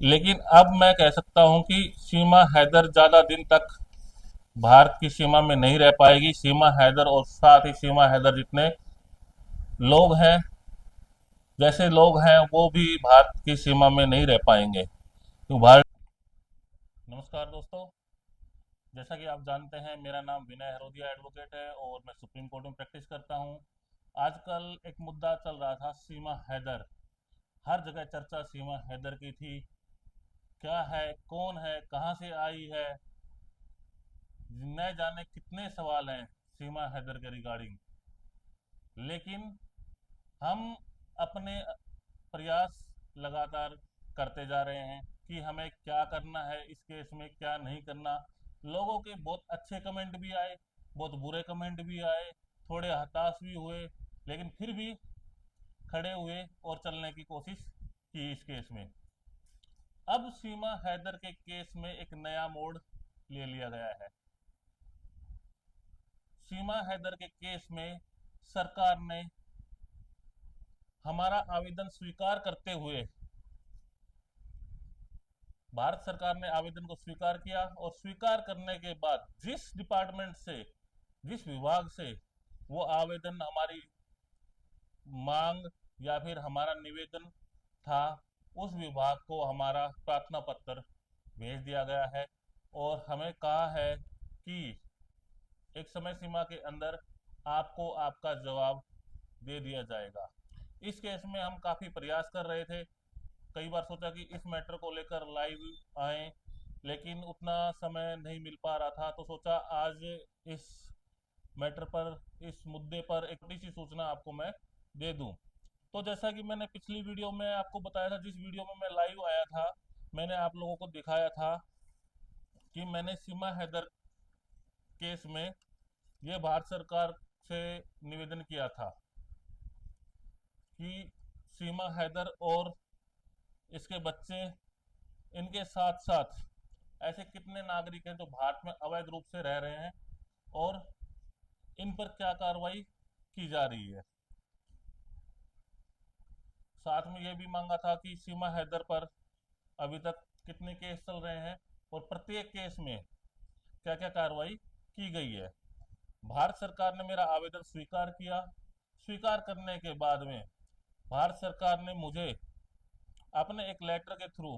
लेकिन अब मैं कह सकता हूं कि सीमा हैदर ज़्यादा दिन तक भारत की सीमा में नहीं रह पाएगी। सीमा हैदर और साथ ही सीमा हैदर जितने लोग हैं, जैसे लोग हैं, वो भी भारत की सीमा में नहीं रह पाएंगे। तो भारत। नमस्कार दोस्तों, जैसा कि आप जानते हैं मेरा नाम विनय हरोदिया एडवोकेट है और मैं सुप्रीम कोर्ट में प्रैक्टिस करता हूं। आजकल एक मुद्दा चल रहा था, सीमा हैदर। हर जगह चर्चा सीमा हैदर की थी। क्या है, कौन है, कहां से आई है, न जाने कितने सवाल हैं सीमा हैदर के रिगार्डिंग। लेकिन हम अपने प्रयास लगातार करते जा रहे हैं कि हमें क्या करना है इस केस में, क्या नहीं करना। लोगों के बहुत अच्छे कमेंट भी आए, बहुत बुरे कमेंट भी आए, थोड़े हताश भी हुए, लेकिन फिर भी खड़े हुए और चलने की कोशिश की इस केस में। अब सीमा हैदर के केस में एक नया मोड़ ले लिया गया है। सीमा हैदर के केस में सरकार ने हमारा आवेदन स्वीकार करते हुए, भारत सरकार ने आवेदन को स्वीकार किया और स्वीकार करने के बाद जिस डिपार्टमेंट से, जिस विभाग से वो आवेदन, हमारी मांग या फिर हमारा निवेदन था, उस विभाग को हमारा प्रार्थना पत्र भेज दिया गया है और हमें कहा है कि एक समय सीमा के अंदर आपको आपका जवाब दे दिया जाएगा। इस केस में हम काफ़ी प्रयास कर रहे थे। कई बार सोचा कि इस मैटर को लेकर लाइव आए, लेकिन उतना समय नहीं मिल पा रहा था, तो सोचा आज इस मैटर पर, इस मुद्दे पर एक छोटी सी सूचना आपको मैं दे दूं। तो जैसा कि मैंने पिछली वीडियो में आपको बताया था, जिस वीडियो में मैं लाइव आया था, मैंने आप लोगों को दिखाया था कि मैंने सीमा हैदर केस में ये भारत सरकार से निवेदन किया था कि सीमा हैदर और इसके बच्चे, इनके साथ साथ ऐसे कितने नागरिक हैं जो भारत में अवैध रूप से रह रहे हैं और इन पर क्या कार्रवाई की जा रही है। साथ में यह भी मांगा था कि सीमा हैदर पर अभी तक कितने केस चल रहे हैं और प्रत्येक केस में क्या क्या कार्रवाई की गई है। भारत सरकार ने मेरा आवेदन स्वीकार किया। स्वीकार करने के बाद में भारत सरकार ने मुझे अपने एक लेटर के थ्रू,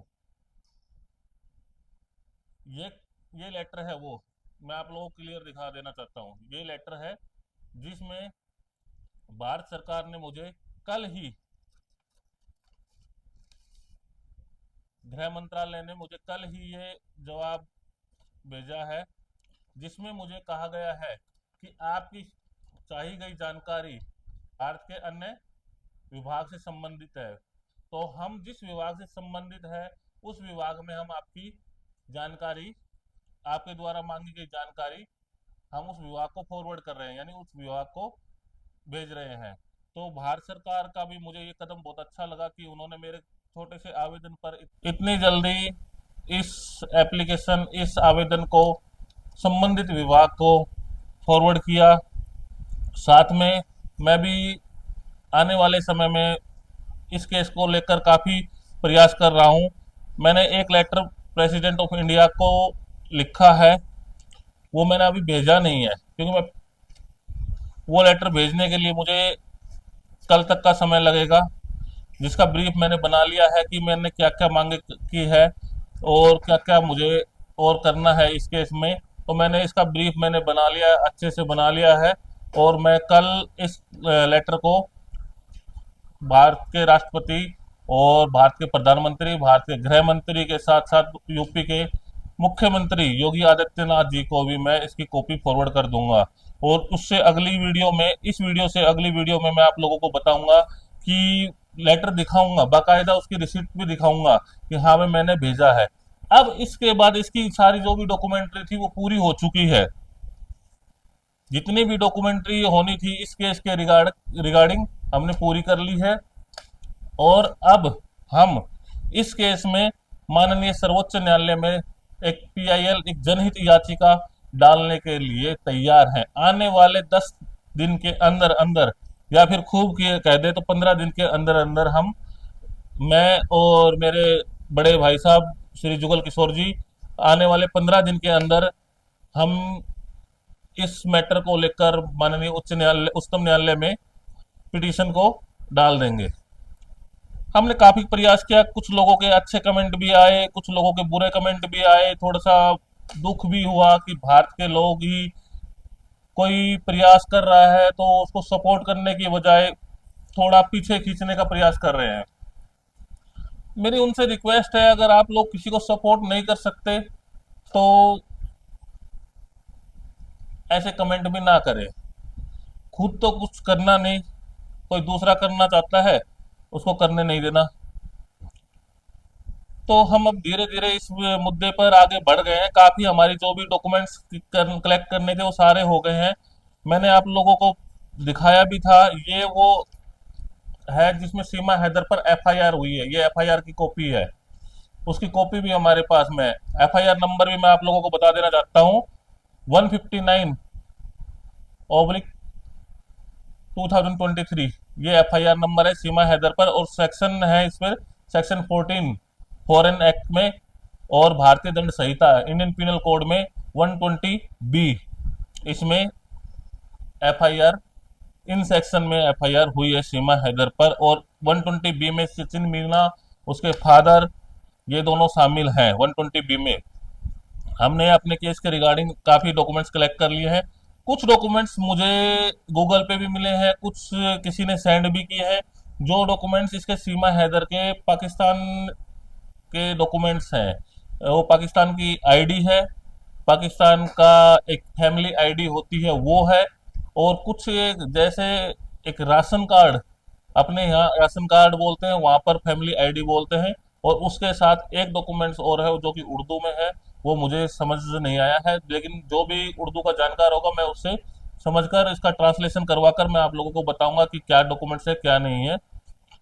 ये ये लेटर है वो, मैं आप लोगों को क्लियर दिखा देना चाहता हूँ। ये लेटर है जिसमें भारत सरकार ने मुझे कल ही, गृह मंत्रालय ने मुझे कल ही ये जवाब भेजा है, जिसमें मुझे कहा गया है कि आपकी चाही गई जानकारी भारत के अन्य विभाग से संबंधित है। तो हम जिस विभाग से संबंधित है उस विभाग में हम आपकी जानकारी, आपके द्वारा मांगी गई जानकारी हम उस विभाग को फॉरवर्ड कर रहे हैं, यानी उस विभाग को भेज रहे हैं। तो भारत सरकार का भी मुझे ये कदम बहुत अच्छा लगा कि उन्होंने मेरे छोटे से आवेदन पर इतनी जल्दी इस एप्लीकेशन, इस आवेदन को संबंधित विभाग को फॉरवर्ड किया। साथ में मैं भी आने वाले समय में इस केस को लेकर काफ़ी प्रयास कर रहा हूं। मैंने एक लेटर प्रेसिडेंट ऑफ इंडिया को लिखा है, वो मैंने अभी भेजा नहीं है, क्योंकि मैं वो लेटर भेजने के लिए मुझे कल तक का समय लगेगा, जिसका ब्रीफ मैंने बना लिया है कि मैंने क्या क्या मांगे की है और क्या क्या मुझे और करना है इस केस में। तो मैंने इसका ब्रीफ मैंने बना लिया है, अच्छे से बना लिया है, और मैं कल इस लेटर को भारत के राष्ट्रपति और भारत के प्रधानमंत्री, भारत के गृह मंत्री के साथ साथ यूपी के मुख्यमंत्री योगी आदित्यनाथ जी को भी मैं इसकी कॉपी फॉरवर्ड कर दूंगा। और उससे अगली वीडियो में, इस वीडियो से अगली वीडियो में मैं आप लोगों को बताऊंगा कि लेटर दिखाऊंगा, बाकायदा उसकी रिसिप्ट भी दिखाऊंगा कि हाँ भाई मैंने भेजा है। अब इसके बाद इसकी सारी जो भी डॉक्यूमेंट्री थी वो पूरी हो चुकी है। जितनी भी डॉक्यूमेंट्री होनी थी इस केस के रिगार्डिंग हमने पूरी कर ली है। और अब हम इस केस में माननीय सर्वोच्च न्यायालय में एक पीआईएल, एक जनहित याचिका डालने के लिए तैयार हैं। आने वाले 10 दिन के अंदर अंदर, या फिर खूब कह दे तो 15 दिन के अंदर अंदर हम, मैं और मेरे बड़े भाई साहब श्री जुगल किशोर जी, आने वाले 15 दिन के अंदर हम इस मैटर को लेकर माननीय उच्चतम न्यायालय में पिटीशन को डाल देंगे। हमने काफी प्रयास किया, कुछ लोगों के अच्छे कमेंट भी आए, कुछ लोगों के बुरे कमेंट भी आए, थोड़ा सा दुख भी हुआ कि भारत के लोग ही कोई प्रयास कर रहा है तो उसको सपोर्ट करने की बजाय थोड़ा पीछे खींचने का प्रयास कर रहे हैं। मेरी उनसे रिक्वेस्ट है, अगर आप लोग किसी को सपोर्ट नहीं कर सकते तो ऐसे कमेंट भी ना करें। खुद तो कुछ करना नहीं, कोई दूसरा करना चाहता है उसको करने नहीं देना। तो हम अब धीरे धीरे इस मुद्दे पर आगे बढ़ गए हैं। काफी हमारी जो भी डॉक्यूमेंट्स कलेक्ट करने थे वो सारे हो गए हैं। मैंने आप लोगों को दिखाया भी था, ये वो है जिसमें सीमा हैदर पर एफआईआर हुई है, ये एफआईआर की कॉपी है, उसकी कॉपी भी हमारे पास में है। एफआईआर नंबर भी मैं आप लोगों को बता देना चाहता हूँ, 159/2023 ये एफआईआर नंबर है सीमा हैदर पर। और सेक्शन है इस पर सेक्शन 14 फॉरेन एक्ट में और भारतीय दंड संहिता इंडियन पिनल कोड में 120 बी, इसमें एफआईआर, इन सेक्शन में एफआईआर हुई है सीमा हैदर पर। और 120 बी में सचिन मीना, उसके फादर, ये दोनों शामिल हैं 120 बी में। हमने अपने केस के रिगार्डिंग काफ़ी डॉक्यूमेंट्स कलेक्ट कर लिए हैं। कुछ डॉक्यूमेंट्स मुझे गूगल पे भी मिले हैं, कुछ किसी ने सेंड भी किए हैं। जो डॉक्यूमेंट्स इसके सीमा हैदर के पाकिस्तान के डॉक्यूमेंट्स हैं, वो पाकिस्तान की आईडी है, पाकिस्तान का एक फैमिली आईडी होती है वो है, और कुछ जैसे एक राशन कार्ड, अपने यहाँ राशन कार्ड बोलते हैं, वहाँ पर फैमिली आईडी बोलते हैं। और उसके साथ एक डॉक्यूमेंट्स और है जो कि उर्दू में है, वो मुझे समझ नहीं आया है, लेकिन जो भी उर्दू का जानकार होगा मैं उससे समझकर इसका ट्रांसलेशन करवाकर मैं आप लोगों को बताऊंगा कि क्या डॉक्यूमेंट्स है क्या नहीं है।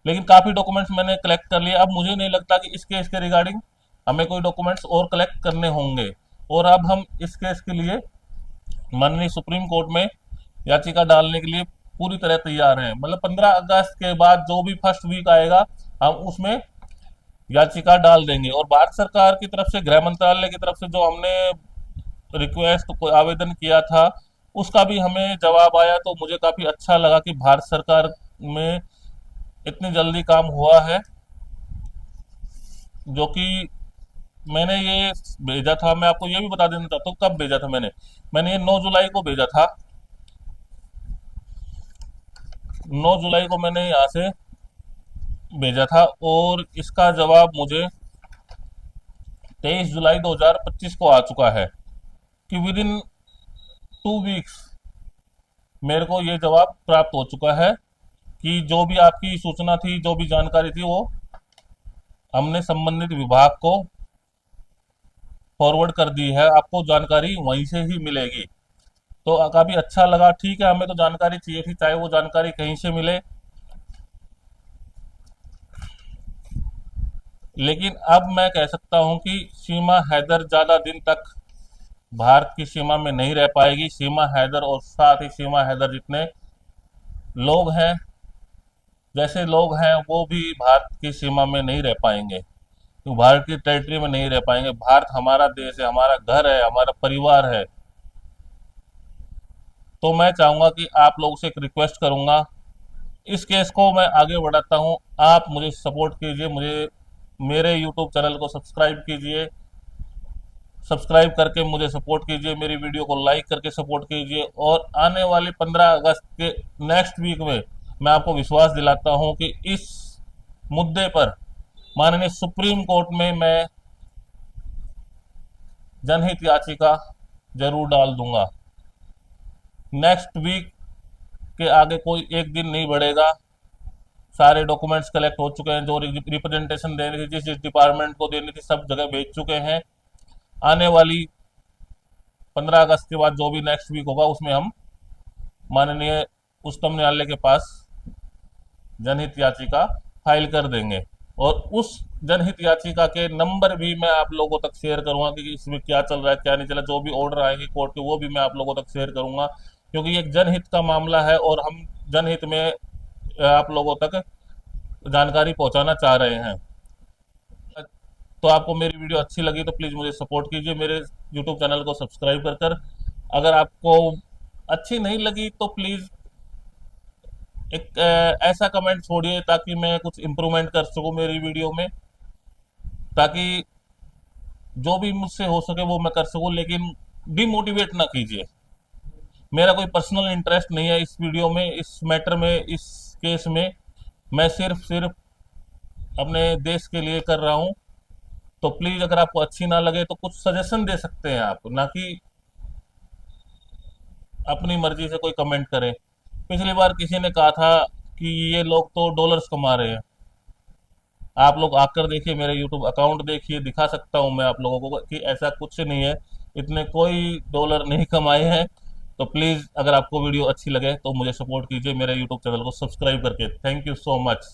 लेकिन काफ़ी डॉक्यूमेंट्स मैंने कलेक्ट कर लिए। अब मुझे नहीं लगता कि इस केस के रिगार्डिंग हमें कोई डॉक्यूमेंट्स और कलेक्ट करने होंगे। और अब हम इस केस के लिए माननीय सुप्रीम कोर्ट में याचिका डालने के लिए पूरी तरह तैयार हैं। मतलब 15 अगस्त के बाद जो भी फर्स्ट वीक आएगा हम उसमें याचिका डाल देंगे। और भारत सरकार की तरफ से, गृह मंत्रालय की तरफ से जो हमने रिक्वेस्ट को आवेदन किया था उसका भी हमें जवाब आया, तो मुझे काफ़ी अच्छा लगा कि भारत सरकार में इतनी जल्दी काम हुआ है। जो कि मैंने ये भेजा था, मैं आपको ये भी बता देना चाहता हूँ कब भेजा था मैंने ये 9 जुलाई को भेजा था। 9 जुलाई को मैंने यहाँ से भेजा था और इसका जवाब मुझे 23 जुलाई 2025 को आ चुका है कि विद इन 2 वीक्स मेरे को ये जवाब प्राप्त हो चुका है कि जो भी आपकी सूचना थी, जो भी जानकारी थी, वो हमने संबंधित विभाग को फॉरवर्ड कर दी है, आपको जानकारी वहीं से ही मिलेगी। तो काफ़ी अच्छा लगा। ठीक है, हमें तो जानकारी चाहिए थी, चाहे वो जानकारी कहीं से मिले, लेकिन अब मैं कह सकता हूं कि सीमा हैदर ज़्यादा दिन तक भारत की सीमा में नहीं रह पाएगी। सीमा हैदर और साथ ही सीमा हैदर जितने लोग हैं, जैसे लोग हैं, वो भी भारत की सीमा में नहीं रह पाएंगे, तो भारत की टेरिटरी में नहीं रह पाएंगे। भारत हमारा देश है, हमारा घर है, हमारा परिवार है। तो मैं चाहूँगा कि आप लोगों से एक रिक्वेस्ट करूँगा, इस केस को मैं आगे बढ़ाता हूँ, आप मुझे सपोर्ट कीजिए, मुझे मेरे यूट्यूब चैनल को सब्सक्राइब कीजिए, सब्सक्राइब करके मुझे सपोर्ट कीजिए, मेरी वीडियो को लाइक करके सपोर्ट कीजिए। और आने वाले 15 अगस्त के नेक्स्ट वीक में मैं आपको विश्वास दिलाता हूं कि इस मुद्दे पर माननीय सुप्रीम कोर्ट में मैं जनहित याचिका जरूर डाल दूंगा। नेक्स्ट वीक के आगे कोई एक दिन नहीं बढ़ेगा। सारे डॉक्यूमेंट्स कलेक्ट हो चुके हैं, जो रिप्रेजेंटेशन देनी थी, जिस डिपार्टमेंट को देनी थी, सब जगह भेज चुके हैं। आने वाली 15 अगस्त के बाद जो भी नेक्स्ट वीक होगा उसमें हम माननीय उच्चतम न्यायालय के पास जनहित याचिका फाइल कर देंगे। और उस जनहित याचिका के नंबर भी मैं आप लोगों तक शेयर करूंगा कि इसमें क्या चल रहा है क्या नहीं चल रहा, जो भी ऑर्डर आएंगे कोर्ट के वो भी मैं आप लोगों तक शेयर करूंगा, क्योंकि ये एक जनहित का मामला है और हम जनहित में आप लोगों तक जानकारी पहुंचाना चाह रहे हैं। तो आपको मेरी वीडियो अच्छी लगी तो प्लीज़ मुझे सपोर्ट कीजिए, मेरे यूट्यूब चैनल को सब्सक्राइब कर। अगर आपको अच्छी नहीं लगी तो प्लीज़ एक ऐसा कमेंट छोड़िए ताकि मैं कुछ इम्प्रूवमेंट कर सकूं मेरी वीडियो में, ताकि जो भी मुझसे हो सके वो मैं कर सकूं, लेकिन डिमोटिवेट ना कीजिए। मेरा कोई पर्सनल इंटरेस्ट नहीं है इस वीडियो में, इस मैटर में, इस केस में। मैं सिर्फ सिर्फ अपने देश के लिए कर रहा हूं। तो प्लीज़ अगर आपको अच्छी ना लगे तो कुछ सजेशन दे सकते हैं आप, ना कि अपनी मर्जी से कोई कमेंट करें। पिछली बार किसी ने कहा था कि ये लोग तो डॉलर्स कमा रहे हैं। आप लोग आकर देखिए, मेरे यूट्यूब अकाउंट देखिए, दिखा सकता हूं मैं आप लोगों को कि ऐसा कुछ नहीं है, इतने कोई डॉलर नहीं कमाए हैं। तो प्लीज़ अगर आपको वीडियो अच्छी लगे तो मुझे सपोर्ट कीजिए, मेरे यूट्यूब चैनल को सब्सक्राइब करके। Thank you so much.